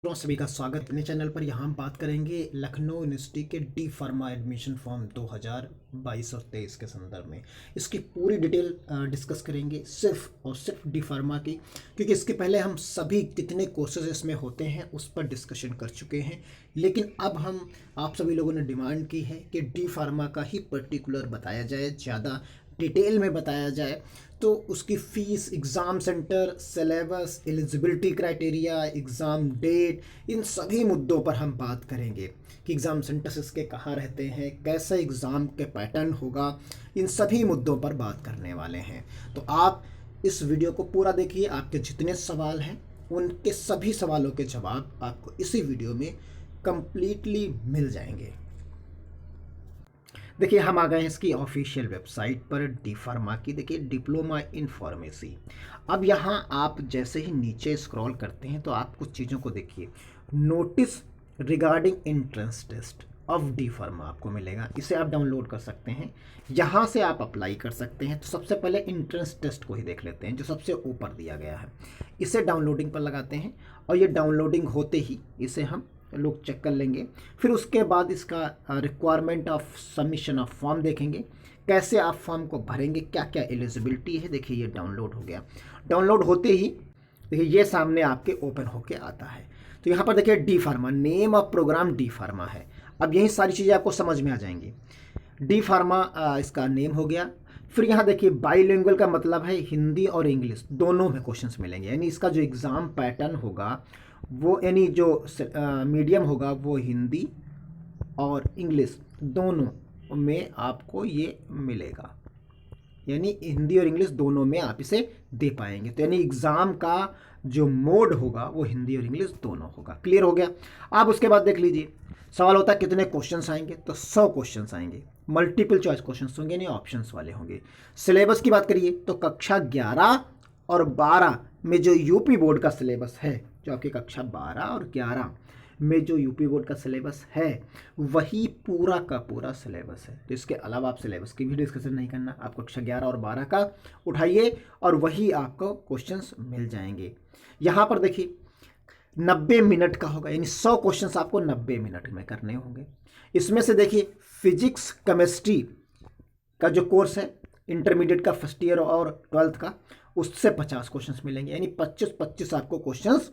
सभी का स्वागत अपने चैनल पर। यहाँ हम बात करेंगे लखनऊ यूनिवर्सिटी के डी फार्मा एडमिशन फॉर्म 2022 और 23 के संदर्भ में। इसकी पूरी डिटेल डिस्कस करेंगे सिर्फ और सिर्फ डी फार्मा की, क्योंकि इसके पहले हम सभी कितने कोर्सेज इसमें होते हैं उस पर डिस्कशन कर चुके हैं। लेकिन अब हम आप सभी लोगों ने डिमांड की है कि डी फार्मा का ही पर्टिकुलर बताया जाए, ज़्यादा डिटेल में बताया जाए। तो उसकी fees, exam centre, syllabus, eligibility criteria, exam date, इन सभी मुद्दों पर हम बात करेंगे कि एग्ज़ाम सेंटर्स इसके कहाँ रहते हैं, कैसा एग्ज़ाम के पैटर्न होगा, इन सभी मुद्दों पर बात करने वाले हैं। तो आप इस वीडियो को पूरा देखिए। आपके जितने सवाल हैं उनके सभी सवालों के जवाब आपको इसी वीडियो में कंप्लीटली मिल जाएंगे। देखिए, हम आ गए हैं इसकी ऑफिशियल वेबसाइट पर, डी फार्मा की। देखिए, डिप्लोमा इन फार्मेसी। अब यहाँ आप जैसे ही नीचे स्क्रॉल करते हैं तो आप कुछ चीज़ों को देखिए। Notice regarding entrance test of D pharma आपको मिलेगा, इसे आप डाउनलोड कर सकते हैं। यहाँ से आप अप्लाई कर सकते हैं। तो सबसे पहले एंट्रेंस टेस्ट को ही देख लेते हैं, जो सबसे ऊपर दिया गया है। इसे डाउनलोडिंग पर लगाते हैं और ये डाउनलोडिंग होते ही इसे हम लोग चेक कर लेंगे। फिर उसके बाद इसका requirement of submission of form देखेंगे, कैसे आप फॉर्म को भरेंगे, क्या क्या एलिजिबिलिटी है। देखिए, ये डाउनलोड हो गया। डाउनलोड होते ही देखिए ये सामने आपके ओपन होके आता है। तो यहाँ पर देखिए D pharma, name of programme D pharma है। अब यही सारी चीज़ें आपको समझ में आ जाएंगी। डी फार्मा इसका नेम हो गया। फिर यहाँ देखिए बाईलिंगुअल का मतलब है हिंदी और इंग्लिश दोनों में क्वेश्चंस मिलेंगे, यानी इसका जो एग्ज़ाम पैटर्न होगा वो, यानी जो मीडियम होगा वो हिंदी और इंग्लिश दोनों में आपको ये मिलेगा, यानी हिंदी और इंग्लिश दोनों में आप इसे दे पाएंगे। तो यानी एग्ज़ाम का जो मोड होगा वो हिंदी और इंग्लिश दोनों होगा। क्लियर हो गया। आप उसके बाद देख लीजिए, सवाल होता है कितने क्वेश्चंस आएंगे, तो 100 क्वेश्चंस आएंगे। मल्टीपल चॉइस क्वेश्चंस होंगे, नहीं ऑप्शंस वाले होंगे। सिलेबस की बात करिए तो कक्षा 11 और 12 में जो यूपी बोर्ड का सिलेबस है, जो आपकी कक्षा 12 और 11 में जो यूपी बोर्ड का सिलेबस है वही पूरा का पूरा सिलेबस है। तो इसके अलावा आप सिलेबस की भी डिस्कशन नहीं करना, आप कक्षा 11 और 12 का उठाइए और वही आपको क्वेश्चंस मिल जाएंगे। यहाँ पर देखिए 90 मिनट का होगा, यानी 100 क्वेश्चंस आपको 90 मिनट में करने होंगे। इसमें से देखिए फिजिक्स केमिस्ट्री का जो कोर्स है इंटरमीडिएट का फर्स्ट ईयर और 12th का, उससे 50 क्वेश्चंस मिलेंगे, यानी 25-25 आपको क्वेश्चंस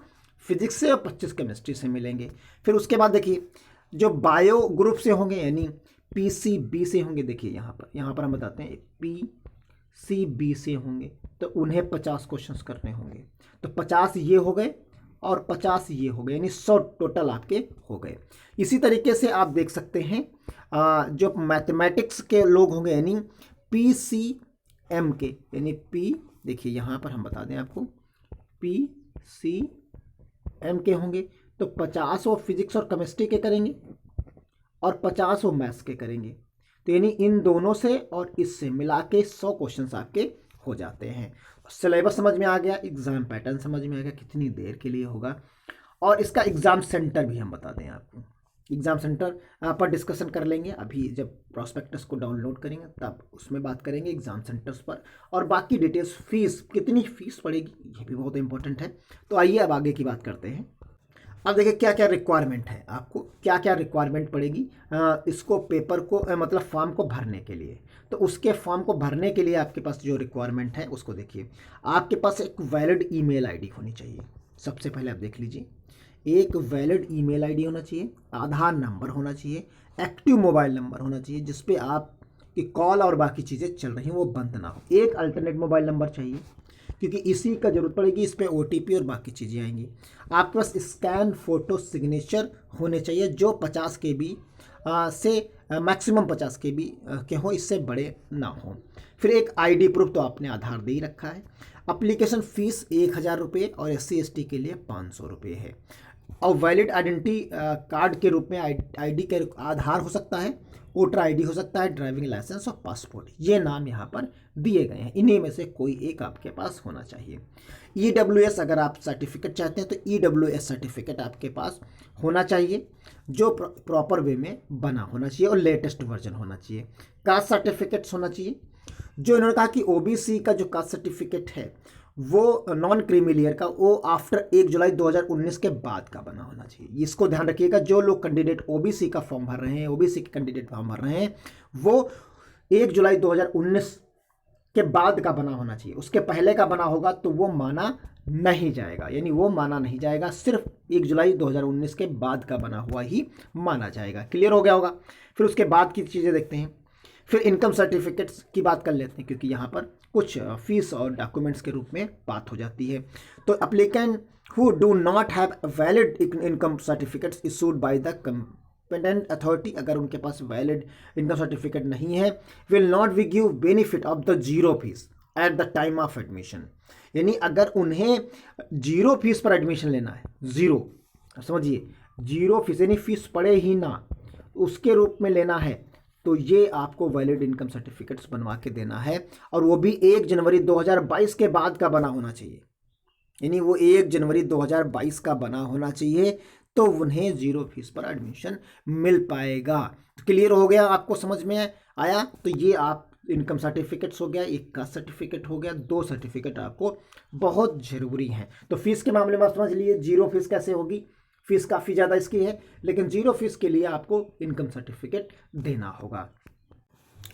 फिजिक्स से और 25 केमिस्ट्री से मिलेंगे। फिर उसके बाद देखिए जो बायो ग्रुप से होंगे, यानी पीसीबी से होंगे। देखिए यहाँ पर हम बताते हैं पीसीबी से होंगे तो उन्हें 50 क्वेश्चंस करने होंगे। तो 50 ये हो गए और 50 ये हो गए, यानी 100 टोटल आपके हो गए। इसी तरीके से आप देख सकते हैं जो मैथमेटिक्स के लोग होंगे, यानी पीसीएम के, यानी पी, देखिए यहाँ पर हम बता दें आपको पीसीएम के होंगे तो 50 वो फिजिक्स और केमिस्ट्री के करेंगे और 50 वो मैथ्स के करेंगे। तो यानी इन दोनों से और इससे मिला के 100 क्वेश्चंस आपके हो जाते हैं। सिलेबस समझ में आ गया, एग्ज़ाम पैटर्न समझ में आ गया कितनी देर के लिए होगा, और इसका एग्ज़ाम सेंटर भी हम बता दें आपको। एग्ज़ाम सेंटर पर डिस्कशन कर लेंगे, अभी जब प्रॉस्पेक्टस को डाउनलोड करेंगे तब उसमें बात करेंगे एग्ज़ाम सेंटर्स पर। और बाकी डिटेल्स, फीस कितनी फ़ीस पड़ेगी ये भी बहुत इंपॉर्टेंट है। तो आइए अब आगे की बात करते हैं। अब देखिए क्या क्या रिक्वायरमेंट है, आपको क्या क्या रिक्वायरमेंट पड़ेगी इसको पेपर को मतलब फॉर्म को भरने के लिए। तो उसके फॉर्म को भरने के लिए आपके पास जो रिक्वायरमेंट है उसको देखिए। आपके पास एक वैलिड ईमेल आईडी होनी चाहिए। सबसे पहले आप देख लीजिए, एक वैलिड ईमेल आईडी होना चाहिए, आधार नंबर होना चाहिए, एक्टिव मोबाइल नंबर होना चाहिए जिसपे आपकी कॉल और बाकी चीज़ें चल रही हैं वो बंद ना हो। एक अल्टरनेट मोबाइल नंबर चाहिए क्योंकि इसी का ज़रूरत पड़ेगी, इस पर OTP और बाकी चीज़ें आएंगी। आपके पास स्कैन फोटो सिग्नेचर होने चाहिए जो 50 KB से मैक्सिमम 50 KB के हों, इससे बड़े ना हों। फिर एक ID प्रूफ, तो आपने आधार दे ही रखा है। अप्लीकेशन फ़ीस 1000 रुपये और SC/ST के लिए 500 रुपये है। और वैलिड आइडेंटिटी कार्ड के रूप में ID के आधार हो सकता है, वोटर ID हो सकता है, ड्राइविंग लाइसेंस और पासपोर्ट, ये नाम यहाँ पर दिए गए हैं। इन्हीं में से कोई एक आपके पास होना चाहिए। EWS अगर आप सर्टिफिकेट चाहते हैं तो EWS सर्टिफिकेट आपके पास होना चाहिए, जो प्रॉपर वे में बना होना चाहिए और लेटेस्ट वर्जन होना चाहिए। कास्ट सर्टिफिकेट्स होना चाहिए। जो इन्होंने कहा कि OBC का जो कास्ट सर्टिफिकेट है वो नॉन क्रीमी लेयर का वो आफ्टर 1 जुलाई 2019 के बाद का बना होना चाहिए। इसको ध्यान रखिएगा, जो लोग कैंडिडेट ओबीसी का फॉर्म भर रहे हैं, ओबीसी के कैंडिडेट फॉर्म भर रहे हैं, वो 1 जुलाई 2019 के बाद का बना होना चाहिए। उसके पहले का बना होगा तो वो माना नहीं जाएगा, यानी वो माना नहीं जाएगा, सिर्फ 1 जुलाई 2019 के बाद का बना हुआ ही माना जाएगा। क्लियर हो गया होगा। फिर उसके बाद की चीज़ें देखते हैं। फिर इनकम सर्टिफिकेट्स की बात कर लेते हैं, क्योंकि यहाँ पर कुछ फीस और डॉक्यूमेंट्स के रूप में बात हो जाती है। तो applicant who do not have valid income certificates issued by the competent authority, अगर उनके पास वैलिड इनकम सर्टिफिकेट नहीं है, will not be give benefit of the zero fees at the time of admission. यानी अगर उन्हें जीरो फीस पर admission लेना है, जीरो, समझिए, जीरो फीस यानी फीस पड़े ही ना, उसके रूप में लेना है, तो ये आपको वैलिड इनकम सर्टिफिकेट्स बनवा के देना है, और वो भी 1 जनवरी 2022 के बाद का बना होना चाहिए। यानी वो 1 जनवरी 2022 का बना होना चाहिए, तो उन्हें जीरो फीस पर एडमिशन मिल पाएगा। क्लियर हो गया, आपको समझ में आया? तो ये आप इनकम सर्टिफिकेट्स हो गया, एक कास्ट सर्टिफिकेट हो गया, 2 सर्टिफिकेट आपको बहुत ज़रूरी हैं। तो फीस के मामले में आप समझ लिए जीरो फीस कैसे होगी, फीस काफ़ी ज़्यादा इसकी है, लेकिन जीरो फीस के लिए आपको इनकम सर्टिफिकेट देना होगा।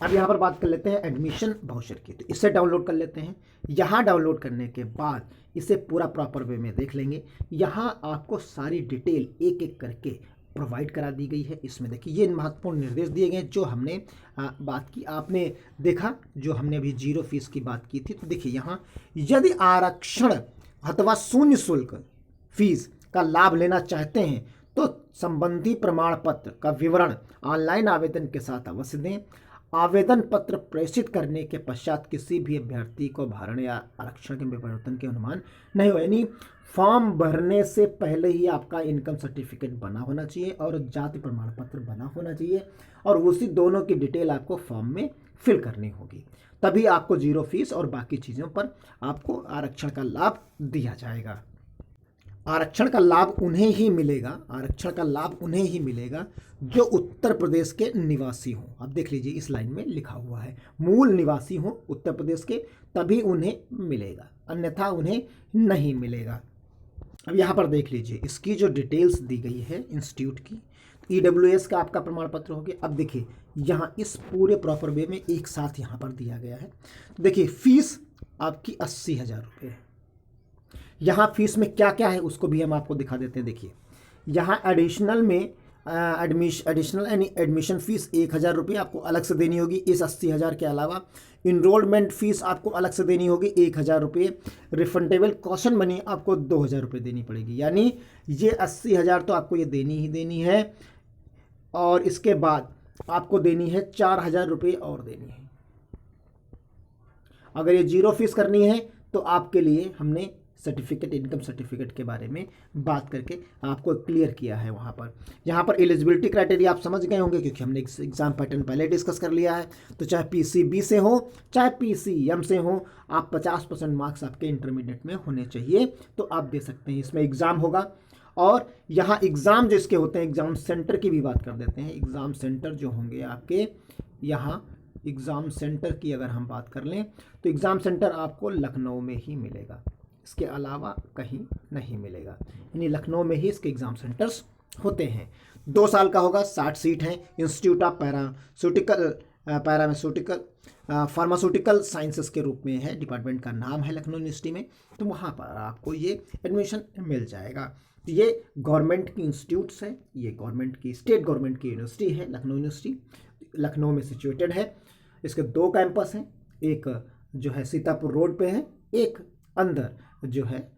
अब यहाँ पर बात कर लेते हैं एडमिशन वाउचर की। तो इसे डाउनलोड कर लेते हैं। यहाँ डाउनलोड करने के बाद इसे पूरा प्रॉपर वे में देख लेंगे। यहाँ आपको सारी डिटेल एक एक करके प्रोवाइड करा दी गई है। इसमें देखिए ये महत्वपूर्ण निर्देश दिए गए जो हमने बात की, आपने देखा जो हमने अभी जीरो फीस की बात की थी। तो देखिए यहाँ, यदि आरक्षण अथवा शून्य शुल्क फीस का लाभ लेना चाहते हैं तो संबंधी प्रमाण पत्र का विवरण ऑनलाइन आवेदन के साथ अवश्य दें। आवेदन पत्र प्रेषित करने के पश्चात किसी भी अभ्यर्थी को भरण या आरक्षण के परिवर्तन के अनुमान नहीं हो, यानी फॉर्म भरने से पहले ही आपका इनकम सर्टिफिकेट बना होना चाहिए और जाति प्रमाण पत्र बना होना चाहिए, और उसी दोनों की डिटेल आपको फॉर्म में फिल करनी होगी, तभी आपको जीरो फीस और बाकी चीज़ों पर आपको आरक्षण का लाभ दिया जाएगा। आरक्षण का लाभ उन्हें ही मिलेगा, आरक्षण का लाभ उन्हें ही मिलेगा जो उत्तर प्रदेश के निवासी हों। अब देख लीजिए इस लाइन में लिखा हुआ है, मूल निवासी हों उत्तर प्रदेश के, तभी उन्हें मिलेगा, अन्यथा उन्हें नहीं मिलेगा। अब यहाँ पर देख लीजिए इसकी जो डिटेल्स दी गई है इंस्टीट्यूट की, EWS का आपका प्रमाण पत्र हो गया। अब देखिए यहाँ इस पूरे प्रॉपर वे में एक साथ यहाँ पर दिया गया है। तो देखिए फीस आपकी 80,000 रुपये है। यहाँ फीस में क्या क्या है उसको भी हम आपको दिखा देते हैं। देखिए यहाँ एडिशनल में एडिशनल यानी एडमिशन फीस 1,000 रुपये आपको अलग से देनी होगी इस 80,000 के अलावा। इनरोलमेंट फीस आपको अलग से देनी होगी 1,000 रुपये। रिफंडेबल कॉशन मनी आपको 2,000 रुपये देनी पड़ेगी, यानी ये 80,000 तो आपको ये देनी ही देनी है, और इसके बाद आपको देनी है 4,000 रुपये और देनी है। अगर ये जीरो फीस करनी है तो आपके लिए हमने सर्टिफिकेट, इनकम सर्टिफिकेट के बारे में बात करके आपको क्लियर किया है वहाँ पर। यहाँ पर एलिजिबिलिटी क्राइटेरिया आप समझ गए होंगे क्योंकि हमने एग्जाम पैटर्न पहले डिस्कस कर लिया है। तो चाहे PCB से हो चाहे PCM से हो, आप 50% मार्क्स आपके इंटरमीडिएट में होने चाहिए, तो आप दे सकते हैं। इसमें एग्ज़ाम होगा, और यहाँ एग्ज़ाम जो इसके होते हैं, एग्ज़ाम सेंटर की भी बात कर देते हैं। एग्ज़ाम सेंटर जो होंगे आपके, यहाँ एग्ज़ाम सेंटर की अगर हम बात कर लें तो एग्ज़ाम सेंटर आपको लखनऊ में ही मिलेगा, इसके अलावा कहीं नहीं मिलेगा, यानी लखनऊ में ही इसके एग्ज़ाम सेंटर्स होते हैं। 2 साल का होगा, 60 सीट हैं। इंस्टीट्यूट ऑफ फार्मास्यूटिकल साइंसेस के रूप में है, डिपार्टमेंट का नाम है लखनऊ यूनिवर्सिटी में, तो वहाँ पर आपको ये एडमिशन मिल जाएगा। तो ये गवर्नमेंट की इंस्टीट्यूट्स हैं, ये गवर्नमेंट की, स्टेट गवर्नमेंट की यूनिवर्सिटी है लखनऊ यूनिवर्सिटी, लखनऊ में सिचुएटेड है। इसके 2 कैंपस हैं, एक जो है सीतापुर रोड पे है, एक अंदर जो है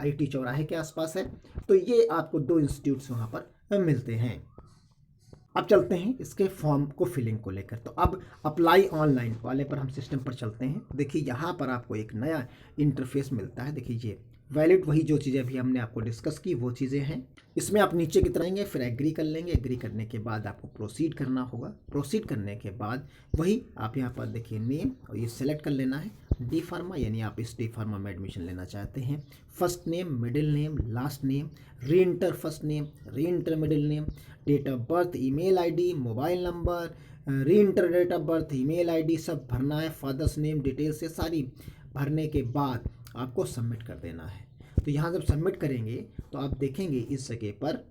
IT चौराहे के आसपास है। तो ये आपको 2 इंस्टीट्यूट्स वहाँ पर मिलते हैं। अब चलते हैं इसके फॉर्म को फिलिंग को लेकर। तो अब अप्लाई ऑनलाइन वाले पर हम सिस्टम पर चलते हैं। देखिए यहाँ पर आपको एक नया इंटरफेस मिलता है। देखिए ये वैलिड, वही जो चीज़ें अभी हमने आपको डिस्कस की वो चीज़ें हैं। इसमें आप नीचे की तरह आएंगे, फिर एग्री कर लेंगे। एग्री करने के बाद आपको प्रोसीड करना होगा। प्रोसीड करने के बाद वही आप यहाँ पर देखिए नेम, और ये सेलेक्ट कर लेना है डी फार्मा, यानी आप इस डी फार्मा में एडमिशन लेना चाहते हैं। First name, middle name, last name, reenter first name, reenter middle name, date of birth, email ID, mobile number, reenter date of birth, email ID सब भरना है। Father's name details से सारी भरने के बाद आपको submit कर देना है। तो यहाँ जब सबमिट करेंगे तो आप देखेंगे इस जगह पर,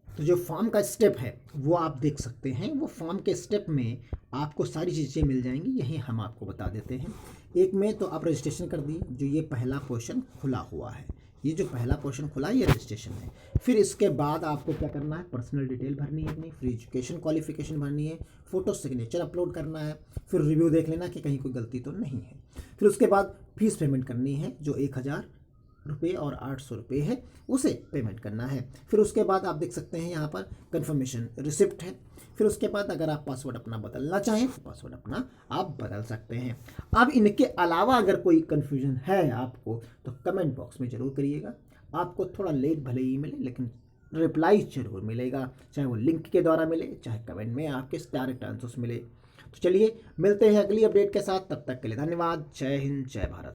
तो जो फॉर्म का स्टेप है वो आप देख सकते हैं। वो फॉर्म के स्टेप में आपको सारी चीज़ें मिल जाएंगी, यही हम आपको बता देते हैं। एक में तो आप रजिस्ट्रेशन कर दिए, जो ये पहला पोर्शन खुला हुआ है, ये जो पहला पोर्शन खुला है ये रजिस्ट्रेशन है। फिर इसके बाद आपको क्या करना है, पर्सनल डिटेल भरनी है अपनी, फ्री एजुकेशन क्वालिफिकेशन भरनी है, फ़ोटो सिग्नेचर अपलोड करना है, फिर रिव्यू देख लेना कि कहीं कोई गलती तो नहीं है। फिर उसके बाद फीस पेमेंट करनी है, जो 1000 रुपये और 800 रुपये है, उसे पेमेंट करना है। फिर उसके बाद आप देख सकते हैं यहाँ पर कंफर्मेशन रिसिप्ट है। फिर उसके बाद अगर आप पासवर्ड अपना बदलना चाहें तो पासवर्ड अपना आप बदल सकते हैं। अब इनके अलावा अगर कोई कन्फ्यूजन है आपको तो कमेंट बॉक्स में ज़रूर करिएगा। आपको थोड़ा लेट भले ही मिले लेकिन रिप्लाई जरूर मिलेगा, चाहे वो लिंक के द्वारा मिले, चाहे कमेंट में आपके डायरेक्ट आंसर्स मिले। तो चलिए मिलते हैं अगली अपडेट के साथ, तब तक के लिए धन्यवाद। जय हिंद, जय भारत।